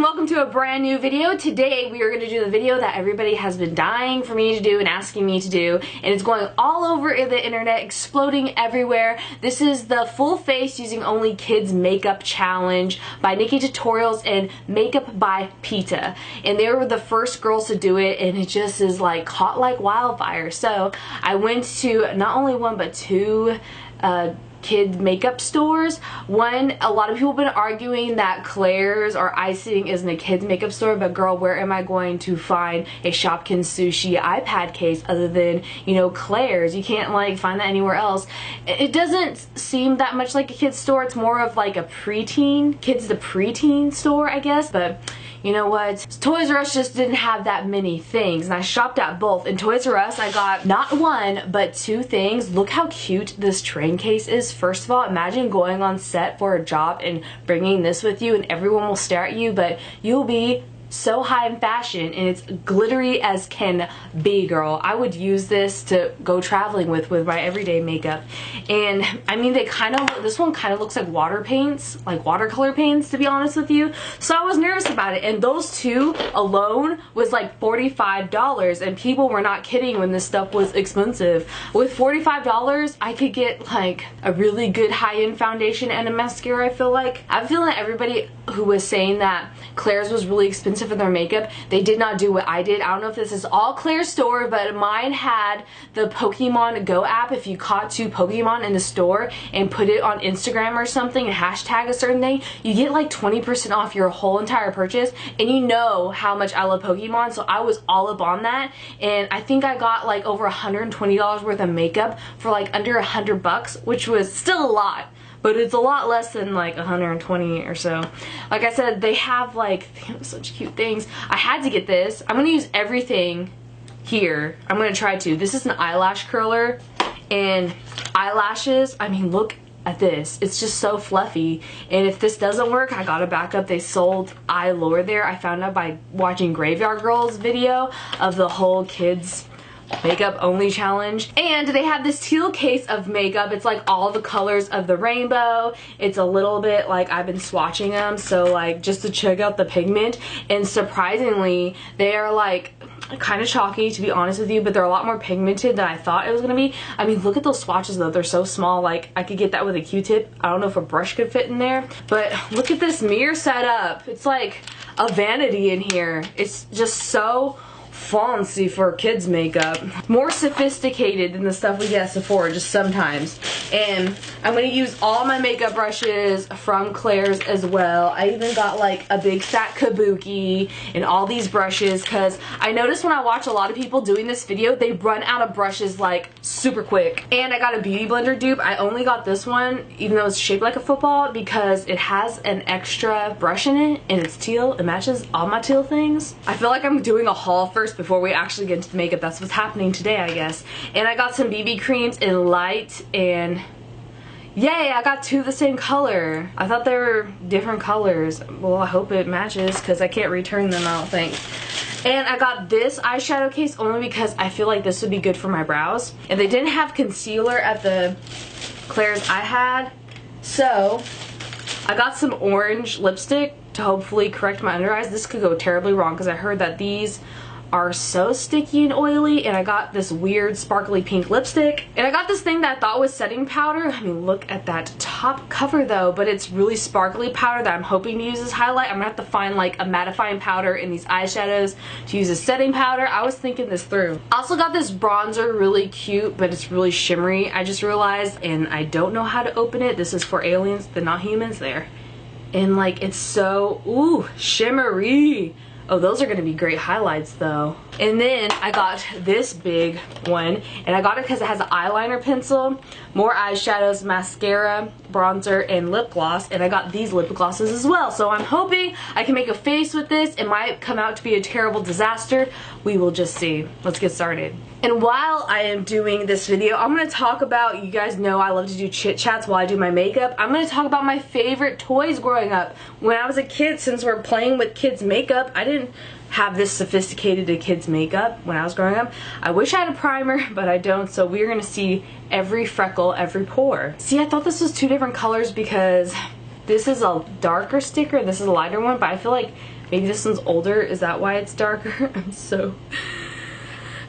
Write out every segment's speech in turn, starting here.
and welcome to a brand new video. Today we are going to do the video that everybody has been dying for me to do and asking me to do, and it's going all over the internet, exploding everywhere. This is the full face using only kids makeup challenge by Nikki Tutorials and Makeup by Peta, and they were the first girls to do it, and it just is like caught like wildfire. So I went to not only one but two kid makeup stores. One, a lot of people have been arguing that Claire's or Icing isn't a kid's makeup store, but girl, where am I going to find a Shopkins Sushi iPad case other than, you know, Claire's? You can't like find that anywhere else. It doesn't seem that much like a kid's store. It's more of like a preteen, kids to preteen store, I guess, but you know what? Toys R Us just didn't have that many things, and I shopped at both. In Toys R Us, I got not one, but two things. Look how cute this train case is. First of all, imagine going on set for a job and bringing this with you, and everyone will stare at you, but you'll be so high in fashion, and it's glittery as can be, girl. I would use this to go traveling with my everyday makeup. And I mean, they kind of, this one kind of looks like water paints, like watercolor paints, to be honest with you. So I was nervous about it, and those two alone was like $45, and people were not kidding when this stuff was expensive. With $45, I could get like a really good high-end foundation and a mascara. I feel like everybody who was saying that Claire's was really expensive for their makeup, they did not do what I did. I don't know if this is all Claire's store, but mine had the Pokemon Go app. If you caught two Pokemon in the store and put it on Instagram or something and hashtag a certain thing, you get like 20% off your whole entire purchase. And you know how much I love Pokemon, so I was all up on that. And I think I got like over $120 worth of makeup for like under $100, which was still a lot. But it's a lot less than like 120 or so. Like I said, they have like, they have such cute things. I had to get this. I'm gonna use everything here. I'm gonna try to. This is an eyelash curler, and eyelashes, I mean, look at this. It's just so fluffy. And if this doesn't work, I got a backup. They sold eye lure there. I found out by watching Graveyard Girl's video of the whole kids makeup only challenge. And they have this teal case of makeup. It's like all the colors of the rainbow. It's a little bit like I've been swatching them, so like just to check out the pigment. And surprisingly, they are like kind of chalky, to be honest with you, but they're a lot more pigmented than I thought it was gonna be. I mean, look at those swatches though. They're so small. Like I could get that with a Q-tip. I don't know if a brush could fit in there, but look at this mirror setup. It's like a vanity in here. It's just so fancy for kids makeup. More sophisticated than the stuff we get at Sephora, just sometimes. And I'm going to use all my makeup brushes from Claire's as well. I even got like a big fat kabuki and all these brushes, because I noticed when I watch a lot of people doing this video, they run out of brushes like super quick. And I got a beauty blender dupe. I only got this one, even though it's shaped like a football, because it has an extra brush in it and it's teal. It matches all my teal things. I feel like I'm doing a haul first before we actually get into the makeup. That's what's happening today, I guess. And I got some BB creams in light, and yay, I got two the same color. I thought they were different colors. Well, I hope it matches, because I can't return them, I don't think. And I got this eyeshadow case only because I feel like this would be good for my brows. And they didn't have concealer at the Claire's I had, so I got some orange lipstick to hopefully correct my under eyes. This could go terribly wrong, because I heard that these are so sticky and oily. And I got this weird sparkly pink lipstick, and I got this thing that I thought was setting powder. I mean, look at that top cover though, but it's really sparkly powder that I'm hoping to use as highlight. I'm gonna have to find like a mattifying powder in these eyeshadows to use as setting powder. I was thinking this through. I also got this bronzer, really cute, but it's really shimmery, I just realized, and I don't know how to open it. This is for aliens, the not humans there. And like, it's so, ooh, shimmery. Oh, those are going to be great highlights though. And then I got this big one, and I got it because it has an eyeliner pencil, more eyeshadows, mascara, bronzer, and lip gloss. And I got these lip glosses as well. So I'm hoping I can make a face with this. It might come out to be a terrible disaster. We will just see. Let's get started. And while I am doing this video, I'm going to talk about, you guys know I love to do chit chats while I do my makeup. I'm going to talk about my favorite toys growing up. When I was a kid, since we're playing with kids makeup, I didn't have this sophisticated to kids makeup when I was growing up. I wish I had a primer, but I don't, so we're going to see every freckle, every pore. See, I thought this was two different colors because this is a darker sticker and this is a lighter one, but I feel like maybe this one's older. Is that why it's darker? I'm so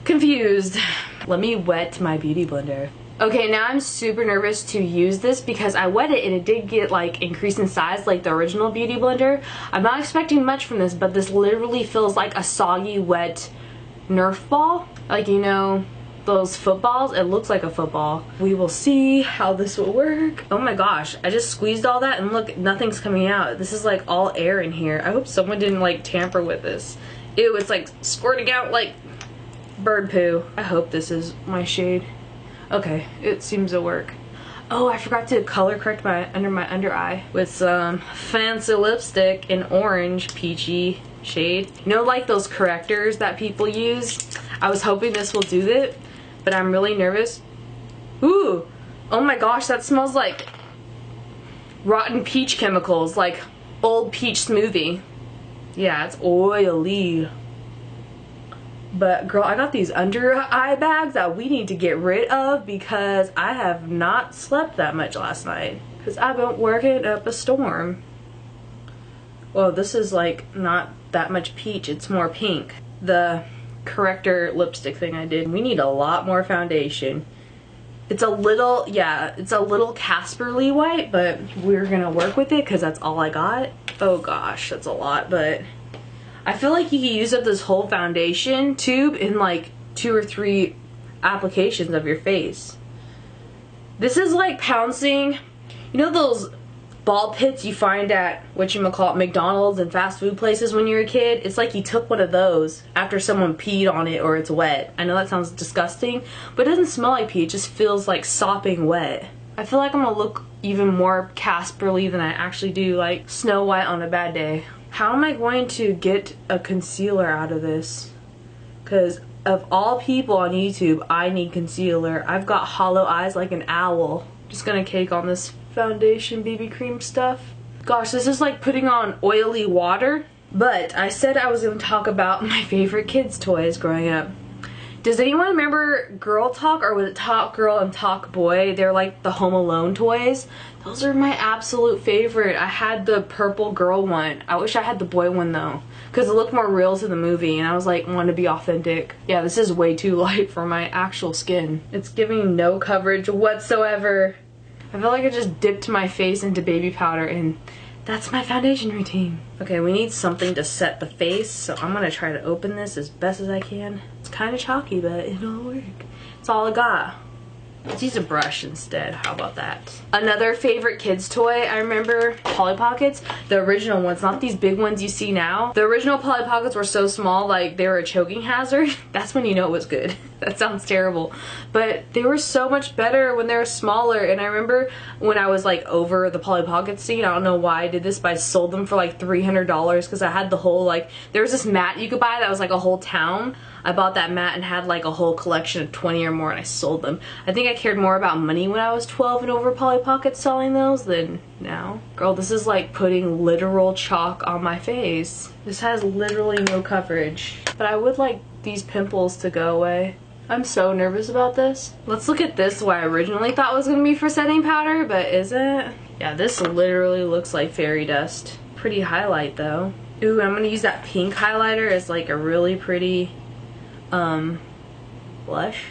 confused. Let me wet my beauty blender. Okay, now I'm super nervous to use this because I wet it and it did get like increased in size like the original beauty blender. I'm not expecting much from this, but this literally feels like a soggy, wet Nerf ball. Like, you know, those footballs? It looks like a football. We will see how this will work. Oh my gosh, I just squeezed all that and look, nothing's coming out. This is like all air in here. I hope someone didn't like tamper with this. Ew, it's like squirting out like bird poo. I hope this is my shade. Okay, it seems to work. Oh, I forgot to color correct my under eye with some fancy lipstick in orange peachy shade. You know, like those correctors that people use? I was hoping this will do it, but I'm really nervous. Ooh, oh my gosh, that smells like rotten peach chemicals, like old peach smoothie. Yeah, it's oily. But girl, I got these under eye bags that we need to get rid of because I have not slept that much last night because I've been working up a storm. Well, this is like not that much peach, it's more pink. The corrector lipstick thing I did. We need a lot more foundation. It's a little, yeah, it's a little Casperly white, but we're gonna work with it because that's all I got. Oh gosh, that's a lot, but I feel like you can use up this whole foundation tube in like 2 or 3 applications of your face. This is like pouncing, you know those ball pits you find at whatchamacallit, McDonald's and fast food places when you're a kid? It's like you took one of those after someone peed on it or it's wet. I know that sounds disgusting, but it doesn't smell like pee, it just feels like sopping wet. I feel like I'm gonna look even more Casperly than I actually do, like Snow White on a bad day. How am I going to get a concealer out of this? Because of all people on YouTube, I need concealer. I've got hollow eyes like an owl. Just gonna cake on this foundation BB cream stuff. Gosh, this is like putting on oily water. But I said I was gonna talk about my favorite kids' toys growing up. Does anyone remember Girl Talk, or was it Talk Girl and Talk Boy? They're like the Home Alone toys. Those are my absolute favorite. I had the purple girl one. I wish I had the boy one though, because it looked more real to the movie and I was like, want to be authentic. Yeah, this is way too light for my actual skin. It's giving no coverage whatsoever. I feel like I just dipped my face into baby powder and that's my foundation routine. Okay, we need something to set the face, so I'm gonna try to open this as best as I can. It's kind of chalky, but it'll work. It's all I got. Let's use a brush instead. How about that? Another favorite kids toy, I remember Polly Pockets. The original ones, not these big ones you see now. The original Polly Pockets were so small, like they were a choking hazard. That's when you know it was good. That sounds terrible. But they were so much better when they were smaller. And I remember when I was like over the Polly Pockets scene, I don't know why I did this, but I sold them for like $300 because I had the whole, like, there was this mat you could buy that was like a whole town. I bought that mat and had like a whole collection of 20 or more and I sold them. I think I cared more about money when I was 12 and over Polly Pockets selling those than now. Girl, this is like putting literal chalk on my face. This has literally no coverage. But I would like these pimples to go away. I'm so nervous about this. Let's look at this, what I originally thought was gonna be for setting powder, but isn't. Yeah, this literally looks like fairy dust. Pretty highlight though. Ooh, I'm gonna use that pink highlighter as like a really pretty blush.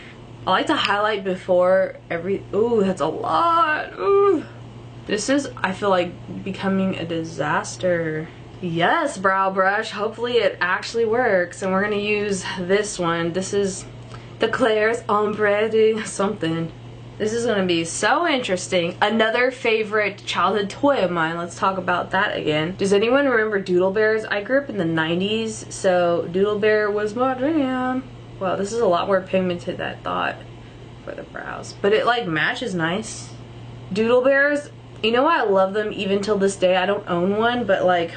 I like to highlight before every, ooh, that's a lot. Ooh. This is, I feel like, becoming a disaster. Yes, brow brush. Hopefully it actually works. And we're gonna use this one. This is the Claire's Ombre de something. This is gonna be so interesting. Another favorite childhood toy of mine. Let's talk about that again. Does anyone remember Doodle Bears? I grew up in the 90s, so Doodle Bear was my jam. Wow, this is a lot more pigmented than I thought for the brows. But it like matches nice. Doodle Bears, you know why I love them even till this day? I don't own one, but like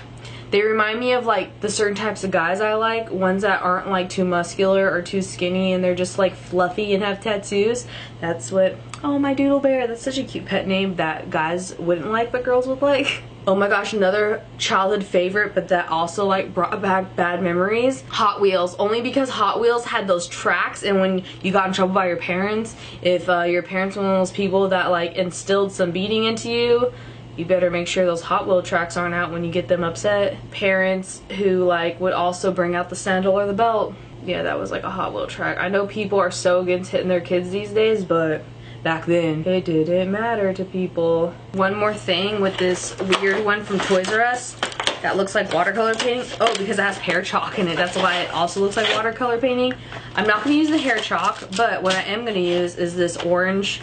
they remind me of like the certain types of guys I like. Ones that aren't like too muscular or too skinny and they're just like fluffy and have tattoos. That's what, oh my Doodle Bear, that's such a cute pet name that guys wouldn't like but girls would like. Oh my gosh, another childhood favorite, but that also like brought back bad memories. Hot Wheels, only because Hot Wheels had those tracks, and when you got in trouble by your parents, if your parents were one of those people that like instilled some beating into you, you better make sure those Hot Wheel tracks aren't out when you get them upset. Parents who like would also bring out the sandal or the belt. Yeah, that was like a Hot Wheel track. I know people are so against hitting their kids these days, but back then it didn't matter to people. One more thing with this weird one from Toys R Us that looks like watercolor painting. Oh, because it has hair chalk in it. That's why it also looks like watercolor painting. I'm not going to use the hair chalk, but what I am going to use is this orange,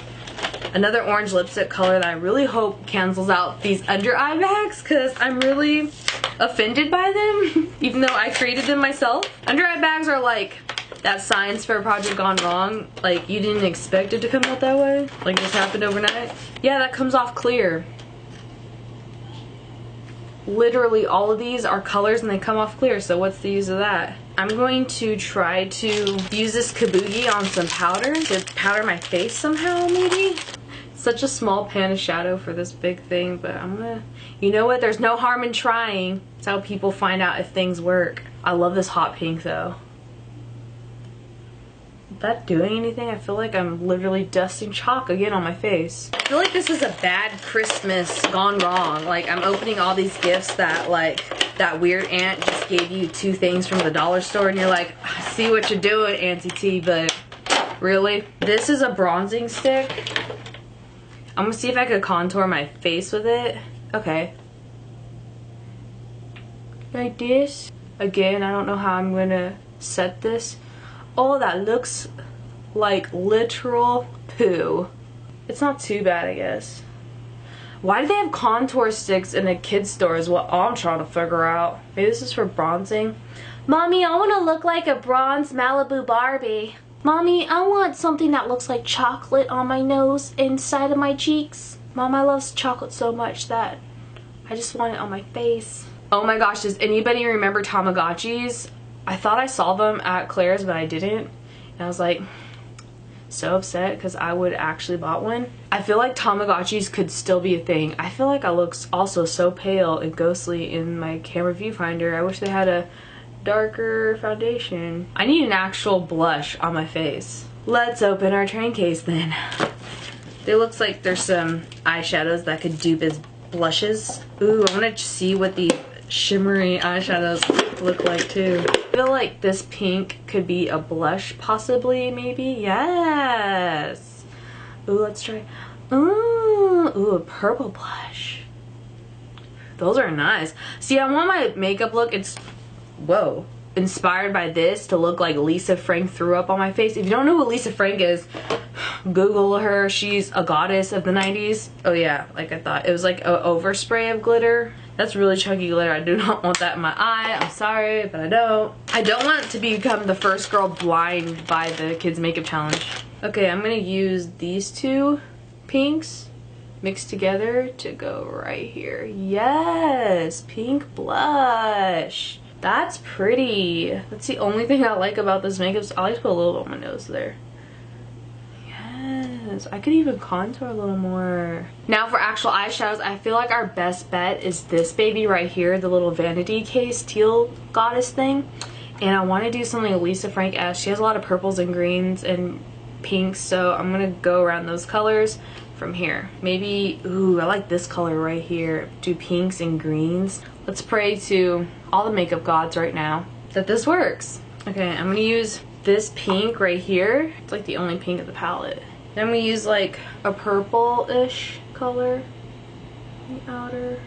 another orange lipstick color that I really hope cancels out these under eye bags, because I'm really offended by them, even though I created them myself. Under eye bags are like that science fair project gone wrong. Like, you didn't expect it to come out that way. Like, this happened overnight. Yeah, that comes off clear. Literally all of these are colors and they come off clear, so what's the use of that? I'm going to try to use this kabuki on some powder to powder my face somehow, maybe? Such a small pan of shadow for this big thing, but I'm gonna, you know what, there's no harm in trying. It's how people find out if things work. I love this hot pink though. Is that doing anything? I feel like I'm literally dusting chalk again on my face. I feel like this is a bad Christmas gone wrong. Like, I'm opening all these gifts that like that weird aunt just gave you 2 things from the dollar store and you're like, I see what you're doing, Auntie T, but really? This is a bronzing stick. I'm gonna see if I could contour my face with it. Okay. Like this. Again, I don't know how I'm gonna set this. Oh, that looks like literal poo. It's not too bad, I guess. Why do they have contour sticks in a kid's store is what I'm trying to figure out. Maybe this is for bronzing. Mommy, I want to look like a bronze Malibu Barbie. Mommy, I want something that looks like chocolate on my nose inside of my cheeks. Mom, I love chocolate so much that I just want it on my face. Oh my gosh, does anybody remember Tamagotchis? I thought I saw them at Claire's, but I didn't. And I was like, so upset because I would actually bought one. I feel like Tamagotchis could still be a thing. I feel like I look also so pale and ghostly in my camera viewfinder. I wish they had a darker foundation. I need an actual blush on my face. Let's open our train case then. It looks like there's some eyeshadows that could dupe as blushes. Ooh, I want to see what the shimmery eyeshadows look like too. I feel like this pink could be a blush possibly, maybe. Yes. Ooh, let's try. Ooh, a purple blush. Those are nice. See, I want my makeup look, it's, whoa, inspired by this to look like Lisa Frank threw up on my face. If you don't know who Lisa Frank is, Google her. She's a goddess of the 90s. Oh yeah, like I thought. It was like an overspray of glitter. That's really chunky glitter. I do not want that in my eye. I'm sorry, but I don't. I don't want to become the first girl blind by the kids makeup challenge. Okay, I'm gonna use these 2 pinks mixed together to go right here. Yes, pink blush. That's pretty. That's the only thing I like about this makeup. So I like to put a little on my nose there. Yes, I could even contour a little more. Now for actual eyeshadows, I feel like our best bet is this baby right here, the little vanity case teal goddess thing. And I want to do something Lisa Frank-esque. She has a lot of purples and greens and pinks, so I'm gonna go around those colors from here. Maybe, ooh, I like this color right here. Do pinks and greens. Let's pray to all the makeup gods right now that this works. Okay, I'm gonna use this pink right here. It's like the only pink in the palette. Then we use like a purple-ish color in the outer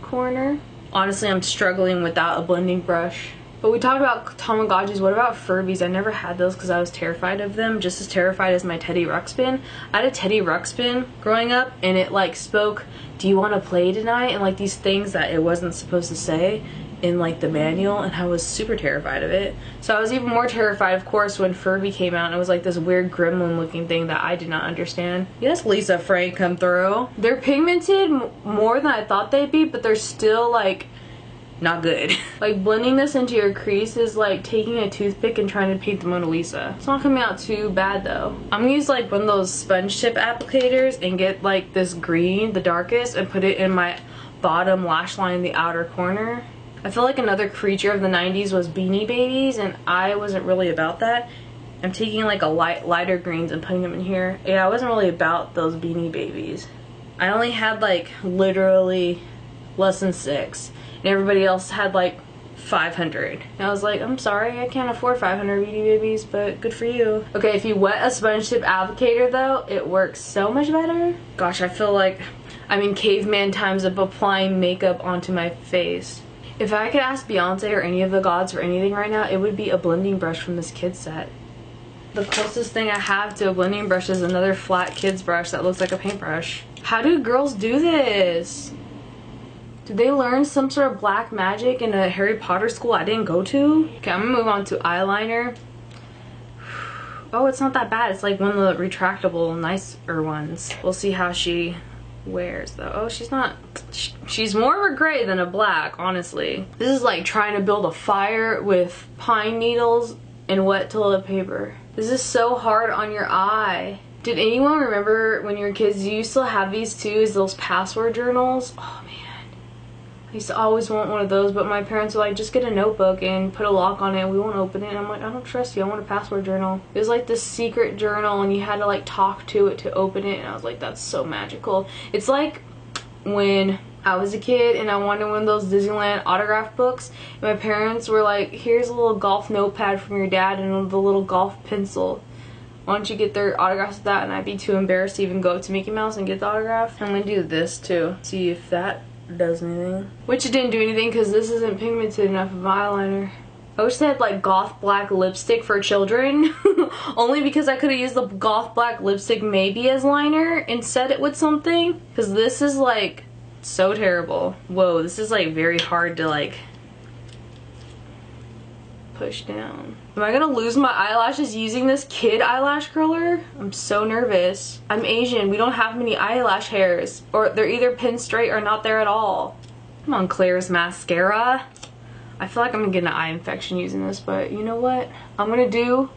corner. Honestly, I'm struggling without a blending brush. But we talked about Tamagotchis. What about Furbies? I never had those because I was terrified of them. Just as terrified as my Teddy Ruxpin. I had a Teddy Ruxpin growing up and it like spoke, do you want to play tonight? And like these things that it wasn't supposed to say in like the manual, and I was super terrified of it. So I was even more terrified, of course, when Furby came out and it was like this weird gremlin looking thing that I did not understand. Yes, Lisa Frank come through. They're pigmented more than I thought they'd be, but they're still like not good. Like blending this into your crease is like taking a toothpick and trying to paint the Mona Lisa. It's not coming out too bad though. I'm gonna use like one of those sponge tip applicators and get like this green, the darkest, and put it in my bottom lash line in the outer corner. I feel like another creature of the 90s was Beanie Babies, and I wasn't really about that. I'm taking like a lighter greens and putting them in here. Yeah, I wasn't really about those Beanie Babies. I only had like literally less than 6, and everybody else had like 500. And I was like, I'm sorry, I can't afford 500 Beauty Babies, but good for you. Okay, if you wet a sponge tip applicator though, it works so much better. Gosh, I feel like I'm in caveman times of applying makeup onto my face. If I could ask Beyonce or any of the gods for anything right now, it would be a blending brush from this kid set. The closest thing I have to a blending brush is another flat kid's brush that looks like a paintbrush. How do girls do this? Did they learn some sort of black magic in a Harry Potter school I didn't go to? Okay, I'm gonna move on to eyeliner. Oh, it's not that bad. It's like one of the retractable, nicer ones. We'll see how she wears though. Oh, she's more of a gray than a black, honestly. This is like trying to build a fire with pine needles and wet toilet paper. This is so hard on your eye. Did anyone remember when you were kids, you used to have these too, as those password journals? Oh man. I used to always want one of those, but my parents were like, just get a notebook and put a lock on it and we won't open it. And I'm like, I don't trust you, I want a password journal. It was like this secret journal and you had to like talk to it to open it, and I was like, that's so magical. It's like when I was a kid and I wanted one of those Disneyland autograph books, and my parents were like, here's a little golf notepad from your dad and the little golf pencil. Why don't you get their autographs with that? And I'd be too embarrassed to even go up to Mickey Mouse and get the autograph. I'm gonna do this too, see if that does anything. Which it didn't do anything because this isn't pigmented enough of my eyeliner. I wish they had like goth black lipstick for children. Only because I could have used the goth black lipstick maybe as liner and set it with something. Because this is like so terrible. Whoa, this is like very hard to like push down. Am I gonna lose my eyelashes using this kid eyelash curler? I'm so nervous. I'm Asian, we don't have many eyelash hairs. Or they're either pinned straight or not there at all. Come on, Claire's mascara. I feel like I'm gonna get an eye infection using this, but you know what? I'm gonna do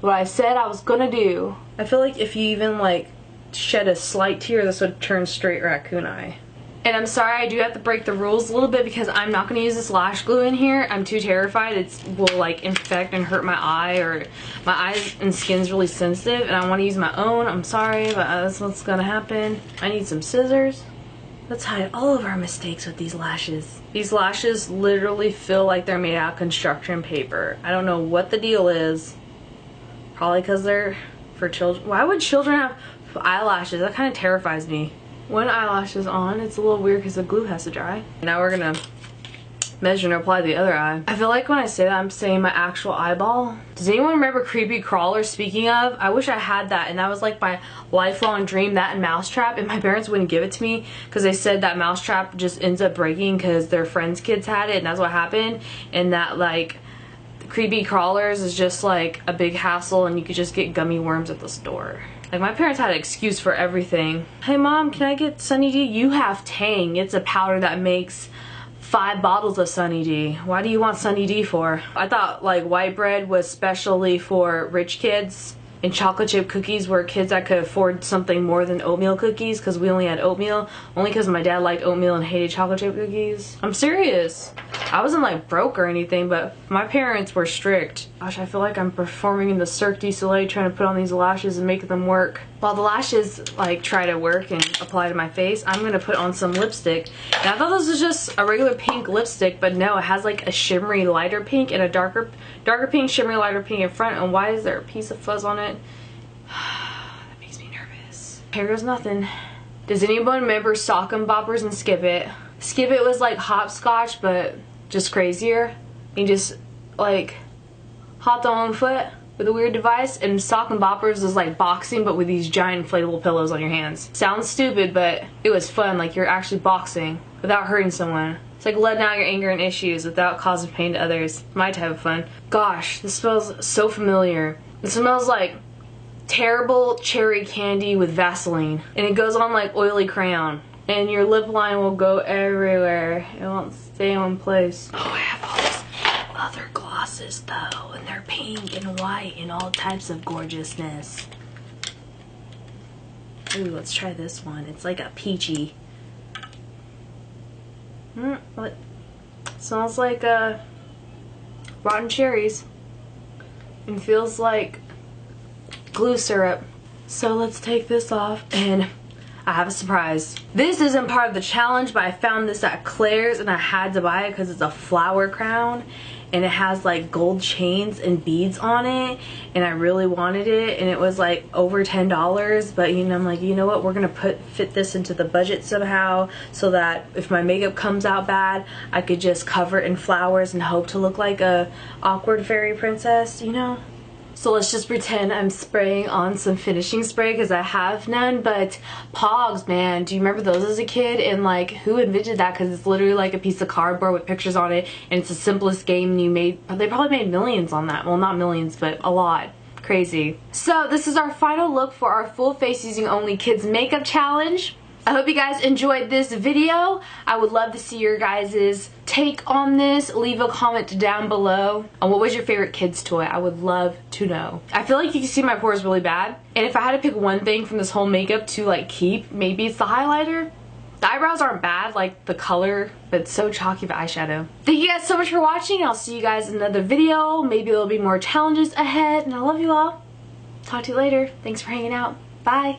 what I said I was gonna do. I feel like if you even like shed a slight tear, this would turn straight raccoon eye. And I'm sorry, I do have to break the rules a little bit because I'm not going to use this lash glue in here. I'm too terrified it will like infect and hurt my eye, or my eyes and skin's really sensitive and I want to use my own. I'm sorry, but that's what's going to happen. I need some scissors. Let's hide all of our mistakes with these lashes. These lashes literally feel like they're made out of construction paper. I don't know what the deal is. Probably because they're for children. Why would children have eyelashes? That kind of terrifies me. One eyelash is on, it's a little weird because the glue has to dry. Now we're gonna measure and apply the other eye. I feel like when I say that, I'm saying my actual eyeball. Does anyone remember Creepy Crawler? Speaking of, I wish I had that, and that was like my lifelong dream, that and Mousetrap, and my parents wouldn't give it to me because they said that Mousetrap just ends up breaking because their friends' kids had it, and that's what happened, and that like Creepy Crawlers is just like a big hassle and you could just get gummy worms at the store. Like, my parents had an excuse for everything. Hey mom, can I get Sunny D? You have Tang. It's a powder that makes 5 bottles of Sunny D. Why do you want Sunny D for? I thought like white bread was specially for rich kids, and chocolate chip cookies were kids that could afford something more than oatmeal cookies, because we only had oatmeal. Only because my dad liked oatmeal and hated chocolate chip cookies. I'm serious. I wasn't like broke or anything, but my parents were strict. Gosh, I feel like I'm performing in the Cirque du Soleil trying to put on these lashes and make them work. While the lashes like try to work and apply to my face, I'm gonna put on some lipstick. And I thought this was just a regular pink lipstick, but no, it has like a shimmery lighter pink and a darker pink, shimmery lighter pink in front. And why is there a piece of fuzz on it? That makes me nervous. Here goes nothing. Does anyone remember Sock 'em Boppers and Skip It? Skip It was like hopscotch, but just crazier. You just like hopped on one foot with a weird device, and Sock 'em Boppers was like boxing but with these giant inflatable pillows on your hands. Sounds stupid, but it was fun. Like, you're actually boxing without hurting someone. It's like letting out your anger and issues without causing pain to others. My type of fun. Gosh, this smells so familiar. It smells like terrible cherry candy with Vaseline, and it goes on like oily crayon, and your lip line will go everywhere. It won't stay in one place. Oh, I have all these other glosses though, and they're pink and white and all types of gorgeousness. Ooh, let's try this one. It's like a peachy. What? Smells like rotten cherries and feels like glue syrup. So let's take this off, and I have a surprise. This isn't part of the challenge, but I found this at Claire's and I had to buy it because it's a flower crown and it has like gold chains and beads on it, and I really wanted it, and it was like over $10, but you know, I'm like, you know what, we're gonna fit this into the budget somehow so that if my makeup comes out bad, I could just cover it in flowers and hope to look like a awkward fairy princess, you know? So let's just pretend I'm spraying on some finishing spray because I have none, but Pogs, man, do you remember those as a kid? And like, who invented that? Because it's literally like a piece of cardboard with pictures on it, and it's the simplest game they probably made millions on that. Well, not millions, but a lot. Crazy. So this is our final look for our full face using only kids makeup challenge. I hope you guys enjoyed this video. I would love to see your guys' take on this. Leave a comment down below on what was your favorite kids toy. I would love to know. I feel like you can see my pores really bad, and if I had to pick one thing from this whole makeup to like keep, maybe it's the highlighter. The eyebrows aren't bad, like the color, but it's so chalky of eyeshadow. Thank you guys so much for watching. I'll see you guys in another video. Maybe there'll be more challenges ahead, and I love you all. Talk to you later. Thanks for hanging out. Bye.